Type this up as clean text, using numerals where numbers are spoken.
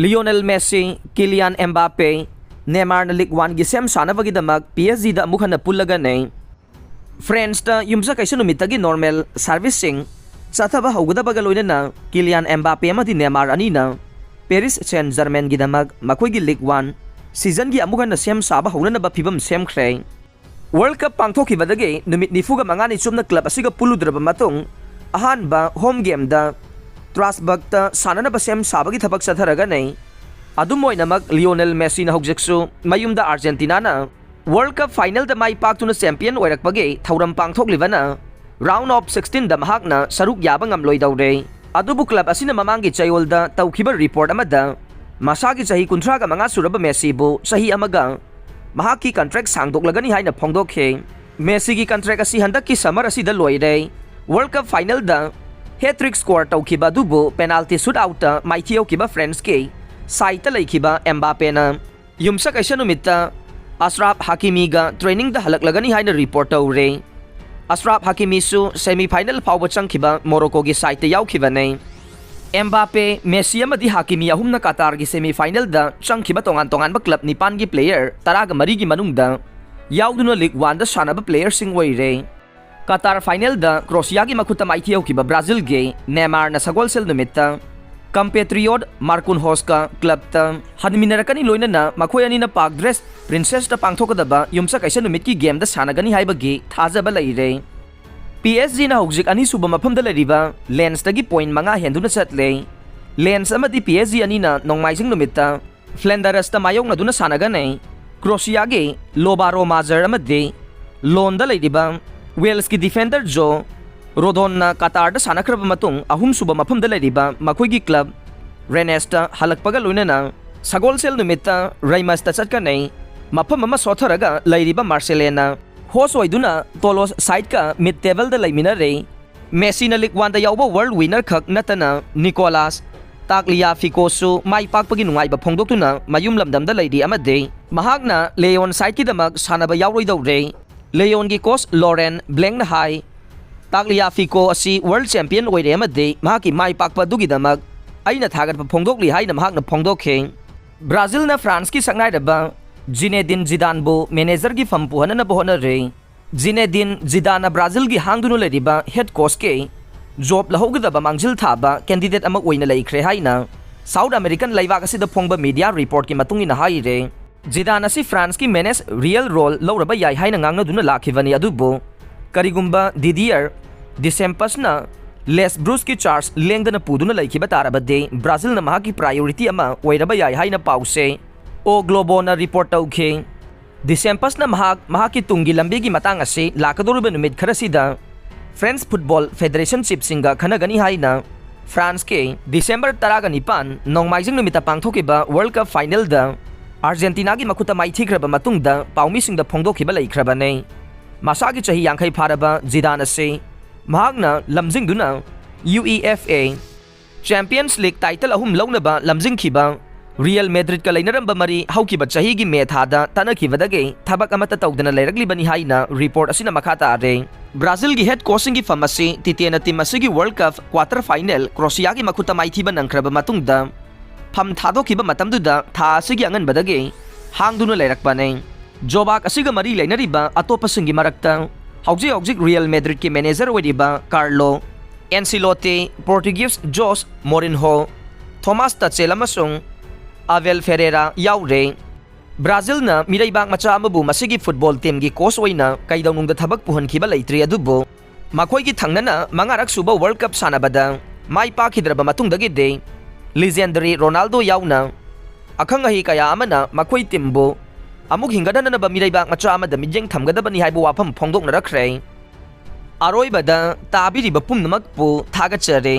Lionel Messi, Kylian Mbappe, Neymar na League 1 gi sem sanabagidamag PSG da amuk hana pullaga nei. Friends ta yumsa kaisa numitagi normal servicing sathaba haugadabaga loinana Kylian Mbappe amadi Neymar anina Paris Saint-Germain gidamag makoi gi League 1 season gi amuk hana sem saba haunana ba phibam sem khrei. World Cup pangthokibadagi numit nifuga mangani chumna club asiga puludraba matung ahan ba home game da Strasbourg ta sanana ba sem sabagi thabak satharaga nei. Adumoinamag Lionel Messi na hugjeksu mayumda Argentina na World Cup final da mai paktuna champion oirakpagi thauram pangthoklibana round of 16 da mahakna saruk yaba ngamloi daure. Adubu club asina mamangi chayolda tawkiba report amada masagi chahi 35 suraba Messi bu sahi amaga mahaki contract sangdoklagani haina phongdokhe. Messi gi contract asi handaki summer asida loire. World Cup final da hat-trick score tawkiba dubu penalty shootout ta maithio kiba friends ke Saita laikiba Mbappe na yumsa kaisa numitta Ashraf Hakimi ga training da halaklagani haina report taure. Ashraf Hakimi su semi final phawba changkiba Morocco gi saita yaukiba nei. Mbappe, Messi amadi Hakimi ahumna Qatar gi semi final da changkiba tongan ba club nipan gi player taraga mari gi manungda yauduna League 1 da sanaba player sing waire. Qatar final da Croatia gi makhuta maithio kiba Brazil ge Neymar na sagol sel numitta compatriot Marquinhos ka club ta hadminarakani loinana makhoi ani na park dress princess ta pangthokadaba yumsa kaisa numit ki game da sanagani haibagi thajaba laire. PSG na hogjik ani suba mafam da lariba Lens tagi point manga henduna chatle. Lens amadi PSG ani na nongmaising numitta Flanders ta mayong na duna sanagane. Croatia ge Lobaro Mazer amadi loan da lariba Wales ki defender Joe Rodon na Qatar da sanakraba matung ahum suba mafam da lariba makhoi gi club Rennes ta halakpaga loinana sagol sel numitta Reims ta chatka nei mafam ama sotharaga lairiba Marseille host oiduna Tolos side ka mid table da laiminare. Messi na League 1 da yauba world winner khak natana Nicolas Tagliafico su mai pakpagi nungaiba phongdoktuna mayum lamdam da laidi amade mahakna Leon side ki damag sanaba yauroi daure. Leon gi coach Laurent Blanc na hai Tagliafico asi world champion oire amade mahaki mai pakpa dugidamag aina thagat pa phongdokli haina mahakna phongdokhe. Brazil na France ki sangnai daba Zinedine Zidane bu manager gi fampu hanana bohona re. Zinedine Zidane Brazil gi hangdunu leriba head coach ke job lahogdaba mangjil thaba candidate ama oina laikre haina South American laibak asida phongba media report ki matungina hai re. Zidane asi France ki menace real role loraba yai haina ngangna duna lakhivani adubu karigumba Didier Deschamps na Les Bruce ki charge lengdana puduna laikiba tarabade Brazil na mahaki priority ama oiraba yai haina pause O Globo na report tawkhe. Deschamps na mahaki tunggi lambi gi matang ase lakadoruba numit kharasida French Football Federation chief singa khanagani haina France ke December 19 nongmaijing numita pangthokiba World Cup final da Argentina gi makhuta maithikraba matungda paumi singda phongdokhiba laikhraba nei. Masagi chahi yangkhai pharaba Zidane ase mahakna lamjingduna UEFA Champions League title ahum launaba lamjingkhiba Real Madrid ka lainaramba mari haukiba chahi gi methada tanakibadage thabak amata tawdana lairaglibani haina report asina makhata are. Brazil gi head coaching gi famasi titiana team asigi World Cup quarter final Croatia gi makhuta maithiba nangkraba matungda pham thadokiba matamduda tha asigi anganbadage hangduna lairakpa nei. Jobak asiga mari lainariba atopa singi marakta hauji Real Madrid ki manager oidiba Carlo Ancelotti, Portuguese Jose Mourinho, Thomas Tuchel amasung Abel Ferreira yaure. Brazil na miraibang macha amabu masigi football team gi coach oina kaidawnungda thabak puhankhiba leitri adubo makhoi gi thangnana mangarak suba World Cup sanabada mai pakhidraba matungdagi de legendary Ronaldo yauna akhangahi kaya amana makhoi timbo amuk hingadana ba miraibang macha amada mijeng thamgadabani haibu wafam phongdokna rakhre. Aroibada tabiriba pumnamak pu thagachare.